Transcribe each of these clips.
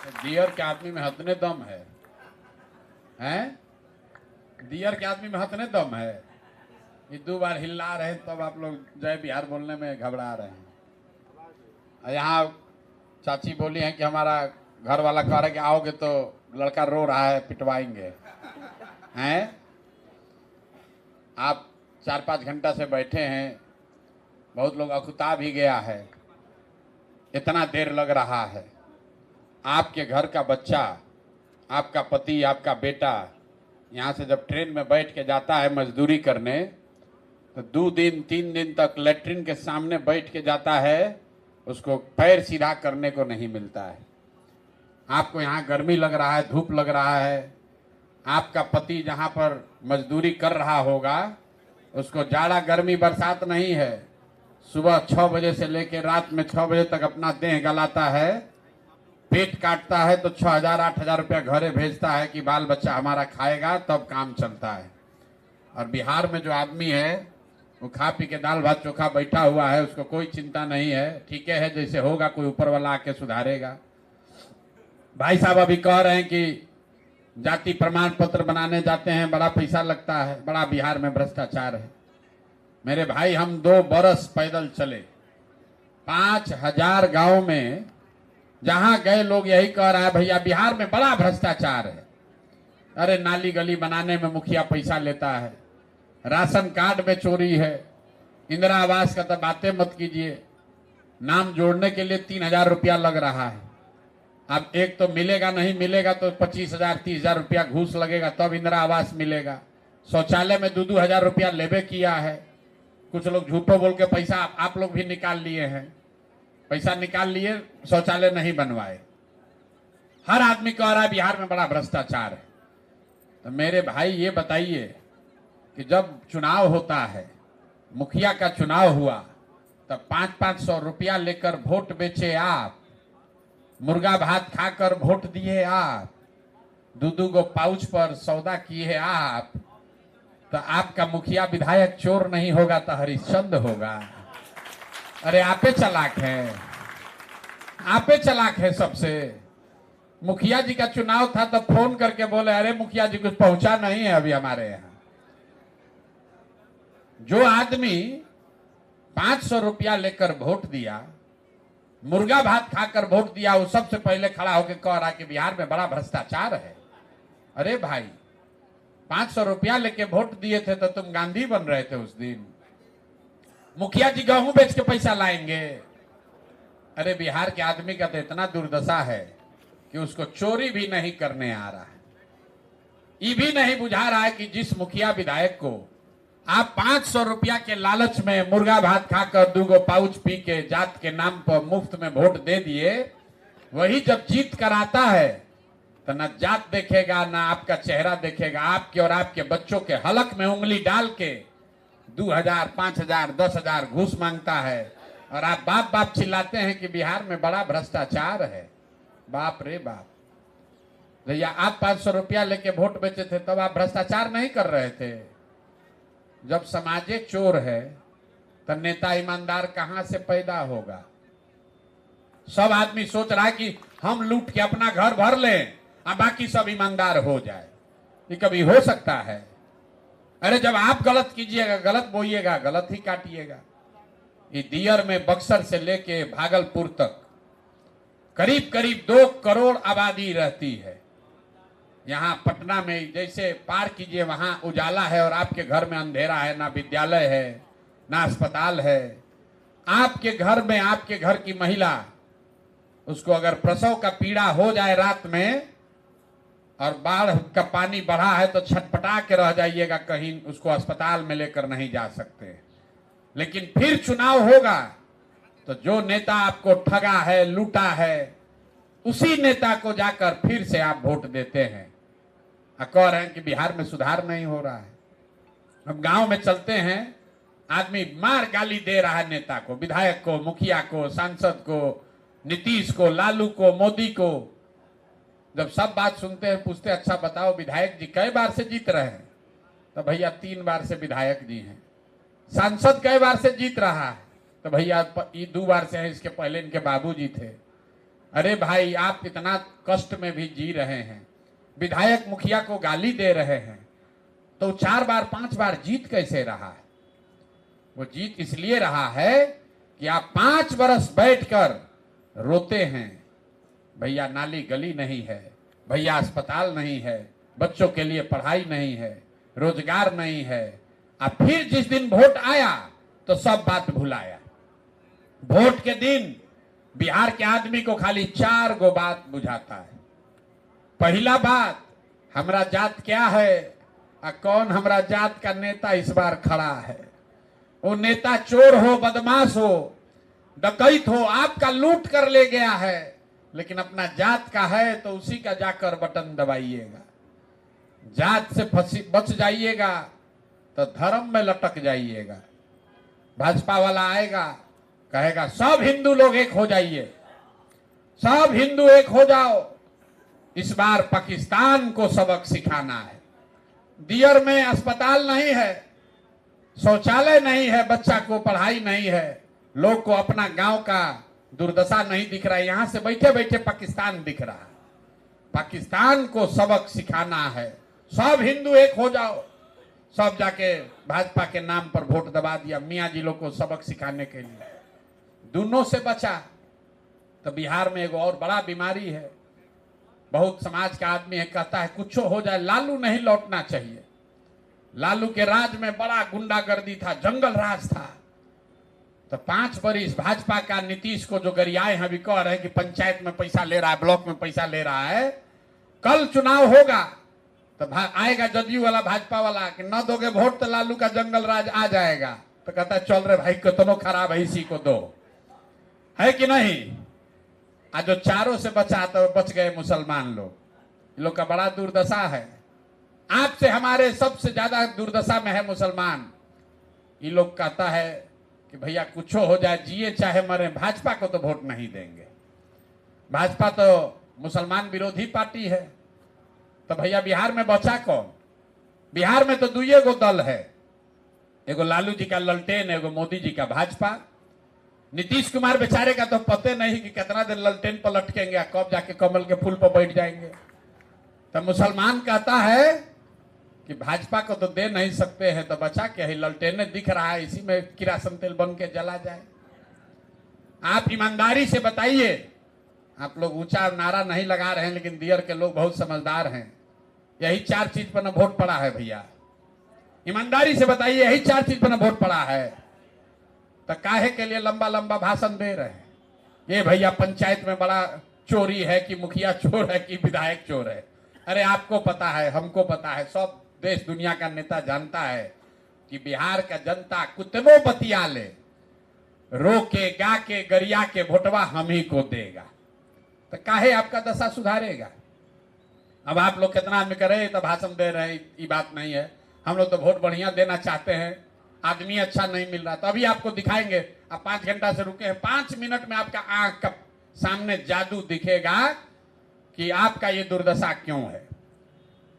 दियर के आदमी में हतने दम है, हैं? दियर के आदमी में हतने दम है। ये 2 बार हिला रहे तब आप लोग जय बिहार बोलने में घबरा रहे हैं। यहाँ चाची बोली हैं कि हमारा घर वाला कह रहा है कि आओगे तो लड़का रो रहा है, पिटवाएंगे। हैं? आप 4-5 घंटा से बैठे हैं, बहुत लोग अकुता भी गया है, इतना देर लग रहा है। आपके घर का बच्चा, आपका पति, आपका बेटा यहाँ से जब ट्रेन में बैठ के जाता है मजदूरी करने, तो 2 दिन 3 दिन तक लेटरिन के सामने बैठ के जाता है, उसको पैर सीधा करने को नहीं मिलता है। आपको यहाँ गर्मी लग रहा है, धूप लग रहा है, आपका पति जहाँ पर मजदूरी कर रहा होगा उसको जाड़ा गर्मी बरसात नहीं है, सुबह 6 बजे से लेकर रात में 6 बजे तक अपना देह गलाता है, पेट काटता है तो 6,000-8,000 रुपया घरे भेजता है कि बाल बच्चा हमारा खाएगा तब काम चलता है। और बिहार में जो आदमी है वो खा पी के दाल भात चोखा बैठा हुआ है, उसको कोई चिंता नहीं है, ठीक है, जैसे होगा कोई ऊपर वाला आके सुधारेगा। भाई साहब अभी कह रहे हैं कि जाति प्रमाण पत्र बनाने जाते हैं, बड़ा पैसा लगता है, बड़ा बिहार में भ्रष्टाचार है। मेरे भाई हम 2 बरस पैदल चले, 5,000 गांव में, जहां गए लोग यही कह रहा है भैया बिहार में बड़ा भ्रष्टाचार है। अरे नाली गली बनाने में मुखिया पैसा लेता है, राशन कार्ड में चोरी है, इंदिरा आवास का तो बातें मत कीजिए, नाम जोड़ने के लिए 3,000 रुपया लग रहा है। अब एक तो मिलेगा, नहीं मिलेगा तो 25,000 30,000 रुपया घूस लगेगा तब इंदिरा आवास मिलेगा। शौचालय में 2-2 हजार रुपया लेबे किया है। कुछ लोग झूठो बोल के पैसा आप लोग भी निकाल लिए हैं, पैसा निकाल लिए, शौचालय नहीं बनवाए। हर आदमी कह रहा है बिहार में बड़ा भ्रष्टाचार है। तो मेरे भाई ये बताइए कि जब चुनाव होता है, मुखिया का चुनाव हुआ, तब 500-500 रुपया लेकर वोट बेचे आप, मुर्गा भात खाकर वोट दिए आप, 2-2 गो पाउच पर सौदा किए आप, तो आपका मुखिया विधायक चोर नहीं होगा तो हरिश्चंद्र होगा। अरे आपे चालाक है, आपे चालाक है सबसे। मुखिया जी का चुनाव था तो फोन करके बोले अरे मुखिया जी कुछ पहुंचा नहीं है अभी हमारे यहाँ। जो आदमी 500 रुपया लेकर वोट दिया, मुर्गा भात खाकर वोट दिया, वो सबसे पहले खड़ा होकर कह रहा कि बिहार में बड़ा भ्रष्टाचार है। अरे भाई 500 रुपया लेके वोट दिए थे तो तुम गांधी बन रहे थे उस दिन। मुखिया जी गेहूं बेच के पैसा लाएंगे। अरे बिहार के आदमी का तो इतना दुर्दशा है कि उसको चोरी भी नहीं करने आ रहा है। ये भी नहीं बुझा रहा है कि जिस मुखिया विधायक को आप 500 रुपया के लालच में मुर्गा भात खाकर 2 गो पाउच पी के जात के नाम पर मुफ्त में वोट दे दिए, वही जब जीत कर आता है तो न जात देखेगा ना आपका चेहरा देखेगा, आपके और आपके बच्चों के हलक में उंगली डाल के 2,000 5,000 10,000 घूस मांगता है। और आप बाप बाप चिल्लाते हैं कि बिहार में बड़ा भ्रष्टाचार है। बाप रे बाप, भैया आप 500 रुपया लेके वोट बेचे थे तब आप भ्रष्टाचार नहीं कर रहे थे। जब समाजे चोर है तो नेता ईमानदार कहां से पैदा होगा। सब आदमी सोच रहा है कि हम लूट के अपना घर भर लें और बाकी सब ईमानदार हो जाए। ये कभी हो सकता है? अरे जब आप गलत कीजिएगा, गलत बोइएगा, गलत ही काटिएगा। ये दियर में बक्सर से लेके भागलपुर तक करीब करीब 2 करोड़ आबादी रहती है। यहाँ पटना में जैसे पार कीजिए वहां उजाला है और आपके घर में अंधेरा है, ना विद्यालय है ना अस्पताल है। आपके घर में आपके घर की महिला, उसको अगर प्रसव का पीड़ा हो जाए रात में और बाढ़ का पानी बढ़ा है तो छटपटा के रह जाइएगा, कहीं उसको अस्पताल में लेकर नहीं जा सकते। लेकिन फिर चुनाव होगा तो जो नेता आपको ठगा है, लूटा है, उसी नेता को जाकर फिर से आप वोट देते हैं और कह रहे हैं कि बिहार में सुधार नहीं हो रहा है। अब गांव में चलते हैं, आदमी मार गाली दे रहा है नेता को, विधायक को, मुखिया को, सांसद को, नीतीश को, लालू को, मोदी को। जब सब बात सुनते हैं पूछते अच्छा बताओ विधायक जी कई बार से जीत रहे हैं? तो भैया 3 बार से विधायक जी हैं। सांसद कई बार से जीत रहा है? तो भैया ये 2 बार से है, इसके पहले इनके बाबूजी थे। अरे भाई आप इतना कष्ट में भी जी रहे हैं, विधायक मुखिया को गाली दे रहे हैं, तो 4 बार 5 बार जीत कैसे रहा है? वो जीत इसलिए रहा है कि आप 5 बरस बैठकर रोते हैं, भैया नाली गली नहीं है, भैया अस्पताल नहीं है, बच्चों के लिए पढ़ाई नहीं है, रोजगार नहीं है। अब फिर जिस दिन वोट आया तो सब बात भुलाया। वोट के दिन बिहार के आदमी को खाली 4 गो बात बुझाता है। पहला बात, हमरा जात क्या है, कौन हमरा जात का नेता इस बार खड़ा है। वो नेता चोर हो, बदमाश हो, डकैत हो, आपका लूट कर ले गया है, लेकिन अपना जात का है तो उसी का जाकर बटन दबाइएगा। जात से बच जाइएगा तो धर्म में लटक जाइएगा। भाजपा वाला आएगा, कहेगा सब हिंदू लोग एक हो जाइए, सब हिंदू एक हो जाओ। इस बार पाकिस्तान को सबक सिखाना है। दियर में अस्पताल नहीं है, शौचालय नहीं है, बच्चा को पढ़ाई नहीं है, लोग को अपना गांव का दुर्दशा नहीं दिख रहा है, यहां से बैठे बैठे पाकिस्तान दिख रहा है। पाकिस्तान को सबक सिखाना है। सब हिंदू एक हो जाओ। सब जाके भाजपा के नाम पर वोट दबा दिया मियाँ जी लोग को सबक सिखाने के लिए। दोनों से बचा तो बिहार में एक और बड़ा बीमारी है। बहुत समाज का आदमी है, कहता है कुछ हो जाए, लालू नहीं लौटना चाहिए। लालू के राज में बड़ा गुंडागर्दी था, जंगल राज था। तो 5 बरिस भाजपा का नीतीश को जो गरियाए हैं, अभी कह रहे हैं कि पंचायत में पैसा ले रहा है, ब्लॉक में पैसा ले रहा है। कल चुनाव होगा तो आएगा जदयू वाला, भाजपा वाला कि न दोगे वोट तो लालू का जंगल राज आ जाएगा। तो कहता है चल रे भाई, कितनों खराब है, इसी को दो, है कि नहीं। आज जो चारों से बचा तो बच गए मुसलमान लोग। इन लोग का बड़ा दुर्दशा है। आपसे हमारे सबसे ज्यादा दुर्दशा में है मुसलमान। ये लोग कहता है कि भैया कुछ हो जाए, जिए चाहे मरे, भाजपा को तो वोट नहीं देंगे। भाजपा तो मुसलमान विरोधी पार्टी है। तो भैया बिहार में बचा कौन? बिहार में तो 2 गो दल है, एगो लालू जी का ललटेन, एगो मोदी जी का भाजपा। नीतीश कुमार बेचारे का तो पते नहीं कि कितना देर ललटेन पर लटकेंगे, कब जाके कमल के फूल पर बैठ जाएंगे। तो मुसलमान कहता है कि भाजपा को तो दे नहीं सकते हैं, तो बचा क्या है, ललटेन दिख रहा है, इसी में किरासन तेल बन के जला जाए। आप ईमानदारी से बताइए। आप लोग ऊंचा नारा नहीं लगा रहे हैं, लेकिन दियर के लोग बहुत समझदार हैं। यही 4 चीज पर न वोट पड़ा है भैया। ईमानदारी से बताइए, यही 4 चीज पर न वोट पड़ा है। तो काहे के लिए लंबा लंबा भाषण दे रहे हैं? ये भैया पंचायत में बड़ा चोरी है कि मुखिया चोर है कि विधायक चोर है। अरे आपको पता है, हमको पता है, सब देश दुनिया का नेता जानता है कि बिहार का जनता कुतबो बतिया ले, रो के गा के गरिया के वोटवा हम ही को देगा। तो काहे आपका दशा सुधारेगा? अब आप लोग कितना आदमी करे तो भाषण दे रहे हैं, ये बात नहीं है। हम लोग तो वोट बढ़िया देना चाहते हैं, आदमी अच्छा नहीं मिल रहा। तो अभी आपको दिखाएंगे। आप 5 घंटा से रुके हैं, 5 मिनट में आपका आंख का सामने जादू दिखेगा कि आपका ये दुर्दशा क्यों है।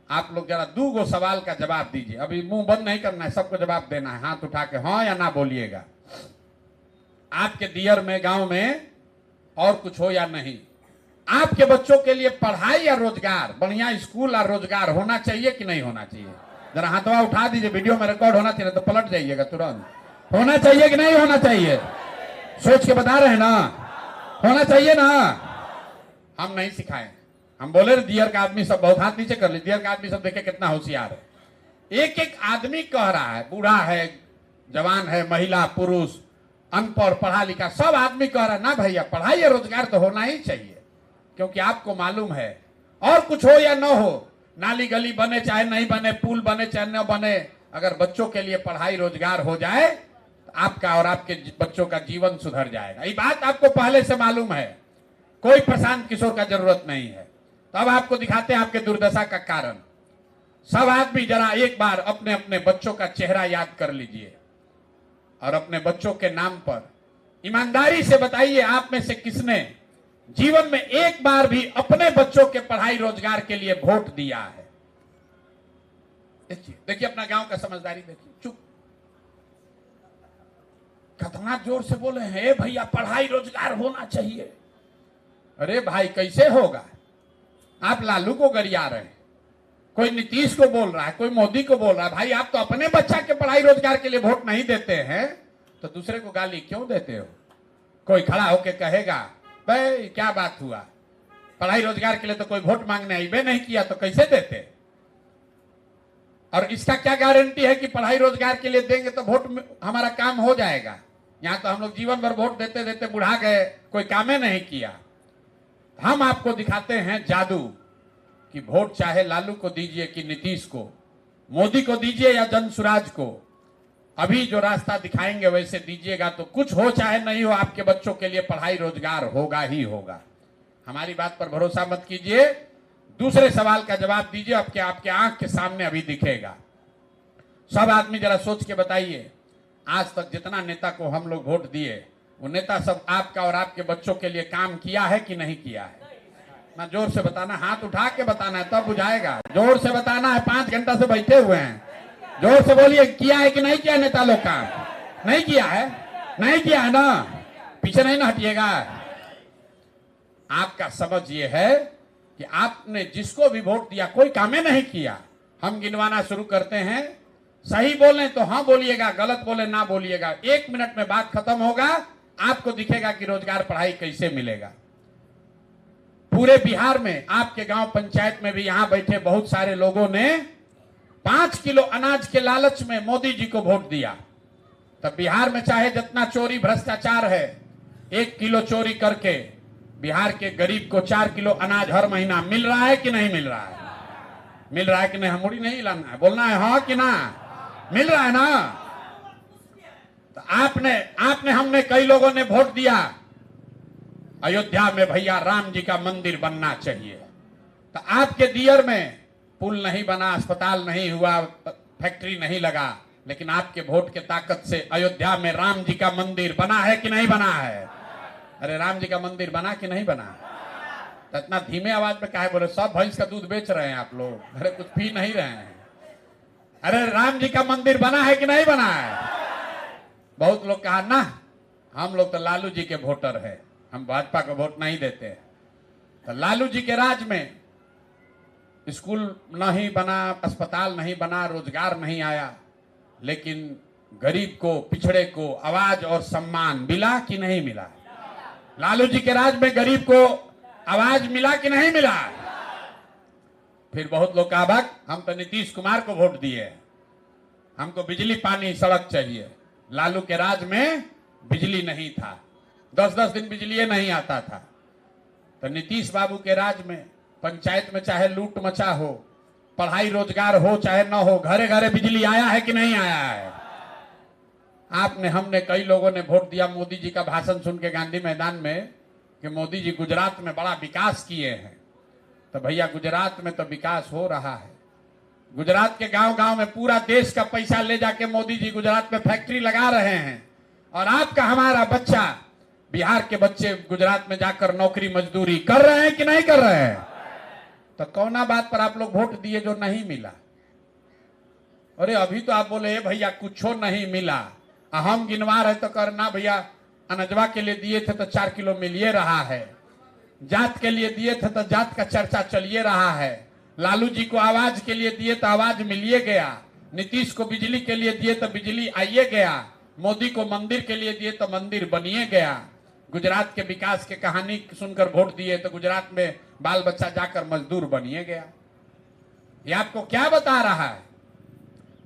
आप लोग जरा 2 गो सवाल का जवाब दीजिए। अभी मुंह बंद नहीं करना है, सबको जवाब देना है, हाथ उठा के हाँ या ना बोलिएगा। आपके दियर में, गांव में और कुछ हो या नहीं, आपके बच्चों के लिए पढ़ाई या रोजगार, बढ़िया स्कूल और रोजगार होना चाहिए कि नहीं होना चाहिए? जरा हाथवा उठा दीजिए, वीडियो में रिकॉर्ड होना चाहिए, तो पलट जाइएगा तुरंत। होना चाहिए कि नहीं होना चाहिए? सोच के बता रहे हैं ना, होना चाहिए ना। हम नहीं सिखाए, हम बोले दियर का आदमी सब, बहुत हाथ नीचे कर ली, दियर का आदमी सब देखे कितना होशियार है। एक एक आदमी कह रहा है, बूढ़ा है, जवान है, महिला पुरुष, अनपढ़ पढ़ा लिखा, सब आदमी कह रहा है ना भैया पढ़ाई या रोजगार तो होना ही चाहिए। क्योंकि आपको मालूम है, और कुछ हो या न हो, नाली गली बने चाहे नहीं बने, पुल बने चाहे न बने, अगर बच्चों के लिए पढ़ाई रोजगार हो जाए तो आपका और आपके बच्चों का जीवन सुधर जाएगा। ये बात आपको पहले से मालूम है, कोई प्रशांत किशोर का जरूरत नहीं है। तो अब आपको दिखाते हैं आपके दुर्दशा का कारण। सब आदमी जरा एक बार अपने अपने बच्चों का चेहरा याद कर लीजिए और अपने बच्चों के नाम पर ईमानदारी से बताइए, आप में से किसने जीवन में एक बार भी अपने बच्चों के पढ़ाई रोजगार के लिए वोट दिया है? देखिए अपना गांव का समझदारी देखिए। चुप, कितना जोर से बोले हैं, भैया पढ़ाई रोजगार होना चाहिए। अरे भाई कैसे होगा? आप लालू को गरिया रहे हैं, कोई नीतीश को बोल रहा है, कोई मोदी को बोल रहा है। भाई आप तो अपने बच्चा के पढ़ाई रोजगार के लिए वोट नहीं देते हैं तो दूसरे को गाली क्यों देते हो? कोई खड़ा होके कहेगा भाई क्या बात हुआ, पढ़ाई रोजगार के लिए तो कोई वोट मांगने आईबे नहीं किया तो कैसे देते? और इसका क्या गारंटी है कि पढ़ाई रोजगार के लिए देंगे तो वोट हमारा काम हो जाएगा? यहां तो हम लोग जीवन भर वोट देते देते बुढ़ा गए, कोई काम ही नहीं किया। हम आपको दिखाते हैं जादू कि वोट चाहे लालू को दीजिए कि नीतीश को, मोदी को दीजिए या जनसुराज को, अभी जो रास्ता दिखाएंगे वैसे दीजिएगा तो कुछ हो चाहे नहीं हो, आपके बच्चों के लिए पढ़ाई रोजगार होगा ही होगा। हमारी बात पर भरोसा मत कीजिए, दूसरे सवाल का जवाब दीजिए, आपके आंख के सामने अभी दिखेगा। सब आदमी जरा सोच के बताइए, आज तक जितना नेता को हम लोग वोट दिए वो नेता सब आपका और आपके बच्चों के लिए काम किया है कि नहीं किया है? ना जोर से बताना, हाथ उठा के बताना है तब बुझाएगा। जोर से बताना है, 5 घंटा से बैठे हुए हैं, जोर से बोलिए किया है कि नहीं किया नेता लोग काम? नहीं किया है, नहीं किया है ना, पीछे नहीं ना हटिएगा। आपका समझ ये है कि आपने जिसको भी वोट दिया कोई काम ही नहीं किया। हम गिनवाना शुरू करते हैं, सही बोले तो हाँ बोलिएगा, गलत बोले ना बोलिएगा। 1 मिनट में बात खत्म होगा, आपको दिखेगा कि रोजगार पढ़ाई कैसे मिलेगा। पूरे बिहार में आपके गांव पंचायत में भी यहां बैठे बहुत सारे लोगों ने 5 किलो अनाज के लालच में मोदी जी को वोट दिया। तब बिहार में चाहे जितना चोरी भ्रष्टाचार है, 1 किलो चोरी करके बिहार के गरीब को 4 किलो अनाज हर महीना मिल रहा है कि नहीं मिल रहा है? मिल रहा है कि नहीं? हमूरी नहीं लाना है, बोलना है हाँ कि ना, मिल रहा है ना? तो आपने हमने कई लोगों ने वोट दिया अयोध्या में भैया राम जी का मंदिर बनना चाहिए। तो आपके दियर में पुल नहीं बना, अस्पताल नहीं हुआ, फैक्ट्री नहीं लगा, लेकिन आपके वोट के ताकत से अयोध्या में राम जी का मंदिर बना है कि नहीं बना है? अरे राम जी का मंदिर बना कि नहीं बना? तो इतना धीमे आवाज में काहे बोले? सब भैंस का दूध बेच रहे हैं आप लोग, अरे कुछ पी नहीं रहे हैं। अरे राम जी का मंदिर बना है कि नहीं बना है? बहुत लोग कहा ना हम लोग तो लालू जी के वोटर है, हम भाजपा को वोट नहीं देते। तो लालू जी के राज में स्कूल नहीं बना, अस्पताल नहीं बना, रोजगार नहीं आया, लेकिन गरीब को, पिछड़े को आवाज और सम्मान मिला कि नहीं मिला? लालू जी के राज में गरीब को आवाज मिला कि नहीं मिला? फिर बहुत लोग कहा भाग हम तो नीतीश कुमार को वोट दिए, हमको बिजली पानी सड़क चाहिए। लालू के राज में बिजली नहीं था, 10-10 दिन बिजली नहीं आता था। तो नीतीश बाबू के राज में पंचायत में चाहे लूट मचा हो, पढ़ाई रोजगार हो चाहे न हो, घरे घरे बिजली आया है कि नहीं आया है? आपने हमने कई लोगों ने वोट दिया मोदी जी का भाषण सुन के गांधी मैदान में कि मोदी जी गुजरात में बड़ा विकास किए हैं। तो भैया गुजरात में तो विकास हो रहा है, गुजरात के गांव गांव में पूरा देश का पैसा ले जाके मोदी जी गुजरात में फैक्ट्री लगा रहे हैं, और आपका हमारा बच्चा, बिहार के बच्चे गुजरात में जाकर नौकरी मजदूरी कर रहे हैं कि नहीं कर रहे हैं? तो कौना बात पर आप लोग वोट दिए जो नहीं मिला? अरे अभी तो आप बोले भैया कुछो नहीं मिला, हम गिनवा रहे तो करना भैया अनजवा के लिए दिए थे तो 4 किलो मिलिए रहा है, जात के लिए दिए थे तो जात का चर्चा चलिए रहा है, लालू जी को आवाज के लिए दिए तो आवाज मिलिए गया, नीतीश को बिजली के लिए दिए तो बिजली आइए गया, मोदी को मंदिर के लिए दिए तो मंदिर बनिए गया, गुजरात के विकास के कहानी सुनकर वोट दिए तो गुजरात में बाल बच्चा जाकर मजदूर बनिए गया। ये आपको क्या बता रहा है?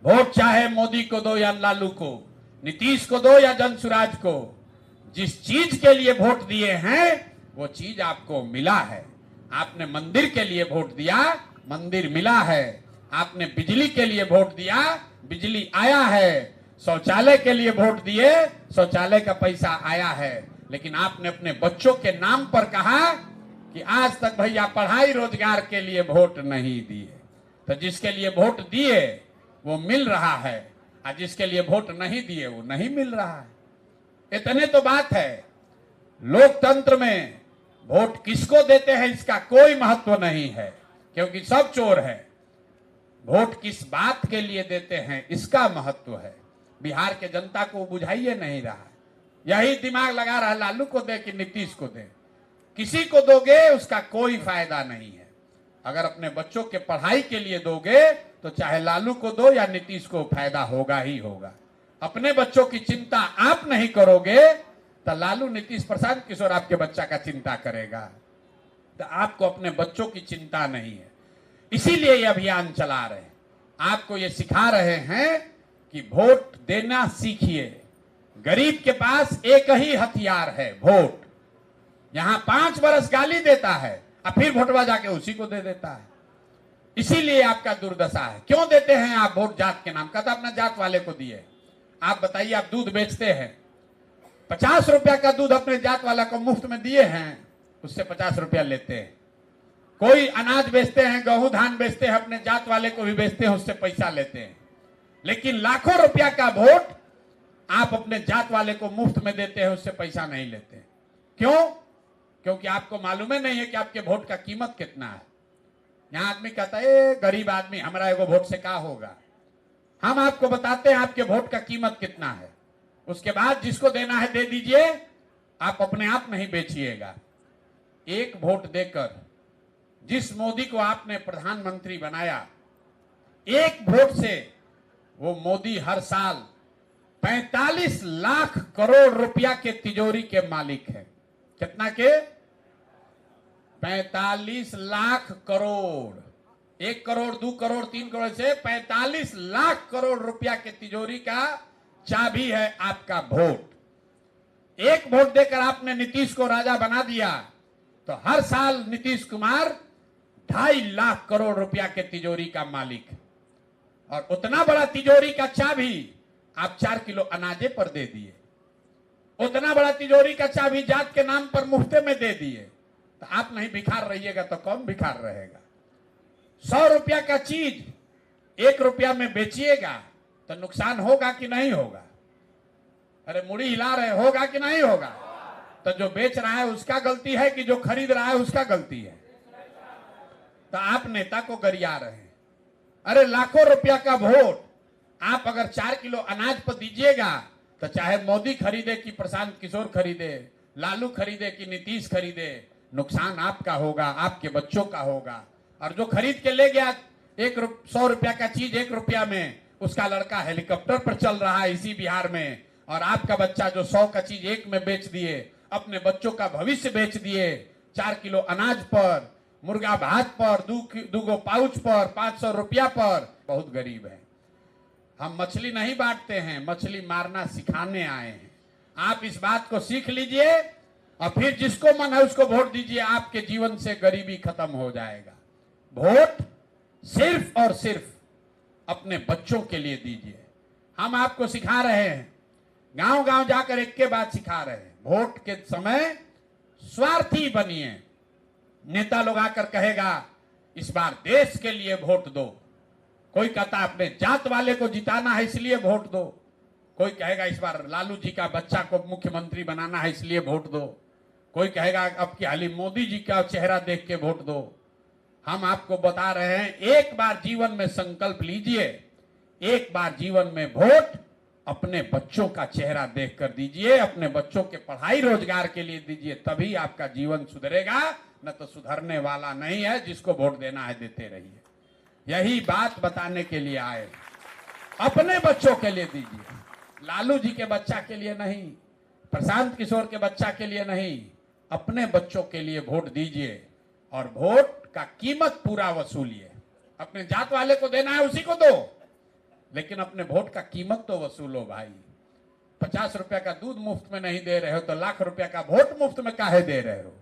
वोट चाहे मोदी को दो या लालू को, नीतीश को दो या जनसुराज को, जिस चीज के लिए वोट दिए हैं वो चीज आपको मिला है। आपने मंदिर के लिए वोट दिया, मंदिर मिला है। आपने बिजली के लिए वोट दिया, बिजली आया है। शौचालय के लिए वोट दिए, शौचालय का पैसा आया है। लेकिन आपने अपने बच्चों के नाम पर कहा कि आज तक भैया पढ़ाई रोजगार के लिए वोट नहीं दिए। तो जिसके लिए वोट दिए वो मिल रहा है, और जिसके लिए वोट नहीं दिए वो नहीं मिल रहा है। इतने तो बात है। लोकतंत्र में वोट किसको देते हैं इसका कोई महत्व नहीं है, क्योंकि सब चोर है। वोट किस बात के लिए देते हैं इसका महत्व है। बिहार के जनता को बुझाइए नहीं रहा है, यही दिमाग लगा रहा है लालू को दे कि नीतीश को दे। किसी को दोगे उसका कोई फायदा नहीं है। अगर अपने बच्चों के पढ़ाई के लिए दोगे तो चाहे लालू को दो या नीतीश को, फायदा होगा ही होगा। अपने बच्चों की चिंता आप नहीं करोगे तो लालू, नीतीश, प्रशांत किशोर आपके बच्चा का चिंता करेगा। तो आपको अपने बच्चों की चिंता नहीं है, इसीलिए ये अभियान चला रहे हैं। आपको ये सिखा रहे हैं कि वोट देना सीखिए। गरीब के पास एक ही हथियार है, वोट। यहां 5 बरस गाली देता है और फिर वोटवा जाके उसी को दे देता है। इसीलिए आपका दुर्दशा है। क्यों देते हैं आप वोट? जात के नाम का। तो अपना जात वाले को दिए। आप बताइए, आप दूध बेचते हैं, 50 रुपया का दूध अपने जात वाला को मुफ्त में दिए हैं, उससे 50 रुपया लेते हैं। कोई अनाज बेचते हैं, गेहूं धान बेचते हैं, अपने जात वाले को भी बेचते हैं, उससे पैसा लेते हैं। लेकिन लाखों रुपया का वोट आप अपने जात वाले को मुफ्त में देते हैं, उससे पैसा नहीं लेते। क्यों? क्योंकि आपको मालूम ही नहीं है कि आपके वोट का कीमत कितना है। यहां आदमी कहता है, गरीब आदमी, हमारा एगो वोट से क्या होगा। हम आपको बताते हैं आपके वोट का कीमत कितना है। उसके बाद जिसको देना है दे दीजिए, आप अपने आप नहीं बेचिएगा। एक वोट देकर जिस मोदी को आपने प्रधानमंत्री बनाया, एक वोट से वो मोदी हर साल 45 लाख करोड़ रुपया के तिजोरी के मालिक है। कितना के? 45 लाख करोड़। 1 करोड़, 2 करोड़, 3 करोड़ से 45 लाख करोड़ रुपया के तिजोरी का चाबी है आपका वोट। एक वोट देकर आपने नीतीश को राजा बना दिया तो हर साल नीतीश कुमार 2.5 लाख करोड़ रुपया के तिजोरी का मालिक है। और उतना बड़ा तिजोरी का चाबी आप 4 किलो अनाजे पर दे दिए। उतना बड़ा तिजोरी का चाबी जात के नाम पर मुफ्ते में दे दिए। तो आप नहीं भिखार रहिएगा तो कौन भिखार रहेगा? 100 रुपया का चीज 1 रुपया में बेचिएगा तो नुकसान होगा कि नहीं होगा? अरे मुड़ी हिला रहे, होगा कि नहीं होगा? तो जो बेच रहा है उसका गलती है कि जो खरीद रहा है उसका गलती है? तो आप नेता को गरिया रहे हैं। अरे लाखों रुपया का वोट आप अगर 4 किलो अनाज पर दीजिएगा तो चाहे मोदी खरीदे कि प्रशांत किशोर खरीदे, लालू खरीदे कि नीतीश खरीदे, नुकसान आपका होगा, आपके बच्चों का होगा। और जो खरीद के ले गया 100 रुपया का चीज 1 रुपया में, उसका लड़का हेलीकॉप्टर पर चल रहा है इसी बिहार में, और आपका बच्चा जो 100 का चीज 1 में बेच दिए, अपने बच्चों का भविष्य बेच दिए 4 किलो अनाज पर, मुर्गा भात पर, 2 पाउच पर, 500 रुपया पर। बहुत गरीब है। हम मछली नहीं बांटते हैं, मछली मारना सिखाने आए हैं। आप इस बात को सीख लीजिए और फिर जिसको मन है उसको वोट दीजिए। आपके जीवन से गरीबी खत्म हो जाएगा। वोट सिर्फ और सिर्फ अपने बच्चों के लिए दीजिए। हम आपको सिखा रहे हैं, गांव गांव जाकर एक के बाद सिखा रहे हैं, वोट के समय स्वार्थी बनिए। नेता लोग आकर कहेगा इस बार देश के लिए वोट दो, कोई कहता अपने जात वाले को जिताना है इसलिए वोट दो, कोई कहेगा इस बार लालू जी का बच्चा को मुख्यमंत्री बनाना है इसलिए वोट दो, कोई कहेगा अब की हाली मोदी जी का चेहरा देख के वोट दो। हम आपको बता रहे हैं, एक बार जीवन में संकल्प लीजिए, एक बार जीवन में वोट अपने बच्चों का चेहरा देखकर दीजिए, अपने बच्चों के पढ़ाई रोजगार के लिए दीजिए, तभी आपका जीवन सुधरेगा, न तो सुधरने वाला नहीं है। जिसको वोट देना है देते रहिए। यही बात बताने के लिए आए। अपने बच्चों के लिए दीजिए, लालू जी के बच्चा के लिए नहीं, प्रशांत किशोर के बच्चा के लिए नहीं, अपने बच्चों के लिए वोट दीजिए और वोट का कीमत पूरा वसूलिए। अपने जात वाले को देना है उसी को दो, लेकिन अपने वोट का कीमत तो वसूलो भाई। 50 रुपया का दूध मुफ्त में नहीं दे रहे हो तो लाख रुपया का वोट मुफ्त में काहे दे रहे हो?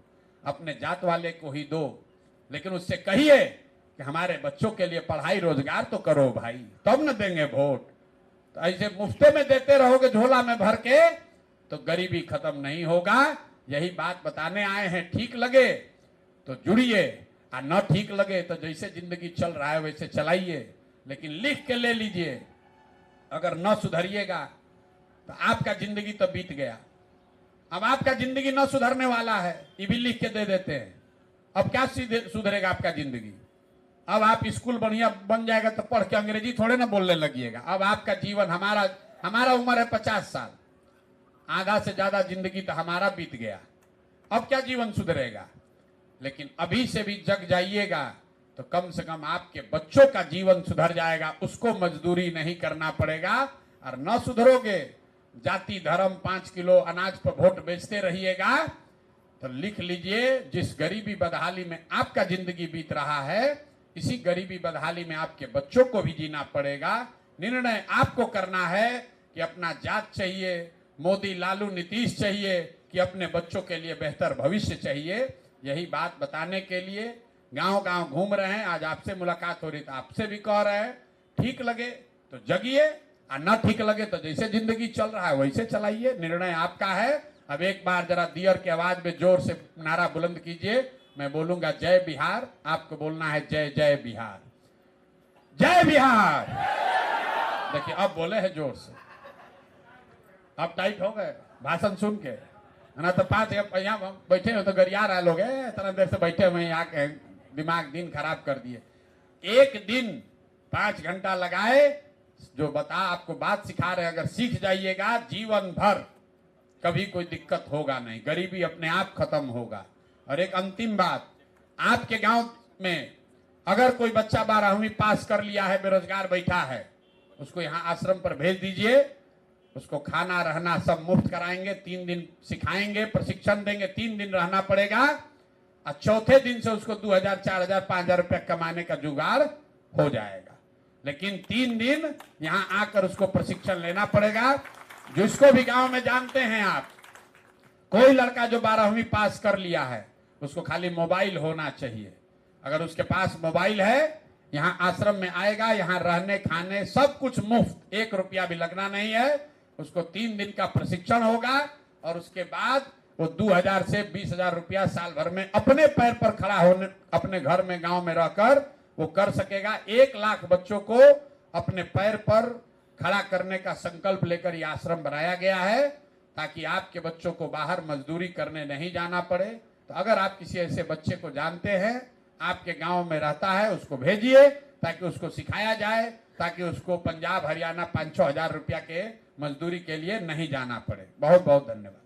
अपने जात वाले को ही दो, लेकिन उससे कहिए कि हमारे बच्चों के लिए पढ़ाई रोजगार तो करो भाई, तब न देंगे वोट। तो ऐसे मुफ्ते में देते रहोगे झोला में भर के तो गरीबी खत्म नहीं होगा। यही बात बताने आए हैं। ठीक लगे तो जुड़िए और न ठीक लगे तो जैसे जिंदगी चल रहा है वैसे चलाइए, लेकिन लिख के ले लीजिए। अगर न सुधरिएगा तो आपका जिंदगी तो बीत गया। अब आपका जिंदगी न सुधरने वाला है, ये भी लिख के दे देते हैं। अब क्या सुधरेगा आपका जिंदगी? अब आप स्कूल बढ़िया बन जाएगा तो पढ़ के अंग्रेजी थोड़े ना बोलने लगिएगा। अब आपका जीवन, हमारा उम्र है 50 साल, आधा से ज्यादा जिंदगी तो हमारा बीत गया। अब क्या जीवन सुधरेगा। लेकिन अभी से भी जग जाइएगा तो कम से कम आपके बच्चों का जीवन सुधर जाएगा, उसको मजदूरी नहीं करना पड़ेगा। और न सुधरोगे, जाति धर्म 5 किलो अनाज पर वोट बेचते रहिएगा, तो लिख लीजिए, जिस गरीबी बदहाली में आपका जिंदगी बीत रहा है, इसी गरीबी बदहाली में आपके बच्चों को भी जीना पड़ेगा। निर्णय आपको करना है कि अपना जात चाहिए, मोदी लालू नीतीश चाहिए, कि अपने बच्चों के लिए बेहतर भविष्य चाहिए। यही बात बताने के लिए गांव गांव घूम रहे हैं। आज आपसे मुलाकात हो रही तो आपसे भी कह रहे हैं, ठीक लगे तो जगिए, और न ठीक लगे तो जैसे जिंदगी चल रहा है वैसे चलाइए। निर्णय आपका है। अब एक बार जरा दियर की आवाज में जोर से नारा बुलंद कीजिए। मैं बोलूंगा जय बिहार, आपको बोलना है जय जय बिहार, जय बिहार। देखिए अब बोले हैं जोर से, अब टाइट हो गए भाषण सुन के, ना तो 5 यहाँ बैठे हो तो गरिया रहे लोग, इतना देर से बैठे हुए यहाँ के दिमाग दिन खराब कर दिए। एक दिन 5 घंटा लगाए, जो बता आपको बात सिखा रहे, अगर सीख जाइएगा जीवन भर कभी कोई दिक्कत होगा नहीं, गरीबी अपने आप खत्म होगा। और एक अंतिम बात, आपके गांव में अगर कोई बच्चा 12वीं पास कर लिया है, बेरोजगार बैठा है, उसको यहाँ आश्रम पर भेज दीजिए। उसको खाना रहना सब मुफ्त कराएंगे, 3 दिन सिखाएंगे, प्रशिक्षण देंगे, 3 दिन रहना पड़ेगा, और चौथे दिन से उसको 2000, 4000, 5000 रुपया कमाने का जुगाड़ हो जाएगा। लेकिन 3 दिन यहाँ आकर उसको प्रशिक्षण लेना पड़ेगा। जिसको भी गांव में जानते हैं आप, कोई लड़का जो 12वीं पास कर लिया है, उसको खाली मोबाइल होना चाहिए। अगर उसके पास मोबाइल है, यहाँ आश्रम में आएगा, यहाँ रहने खाने सब कुछ मुफ्त, 1 रुपया भी लगना नहीं है। उसको 3 दिन का प्रशिक्षण होगा, और उसके बाद वो 2000 से 20,000 रुपया साल भर में अपने पैर पर खड़ा होने, अपने घर में गांव में रहकर वो कर सकेगा। 1 लाख बच्चों को अपने पैर पर खड़ा करने का संकल्प लेकर यह आश्रम बनाया गया है, ताकि आपके बच्चों को बाहर मजदूरी करने नहीं जाना पड़े। तो अगर आप किसी ऐसे बच्चे को जानते हैं, आपके गांव में रहता है, उसको भेजिए, ताकि उसको सिखाया जाए, ताकि उसको पंजाब हरियाणा 5-6 हजार रुपया के मजदूरी के लिए नहीं जाना पड़े। बहुत बहुत धन्यवाद।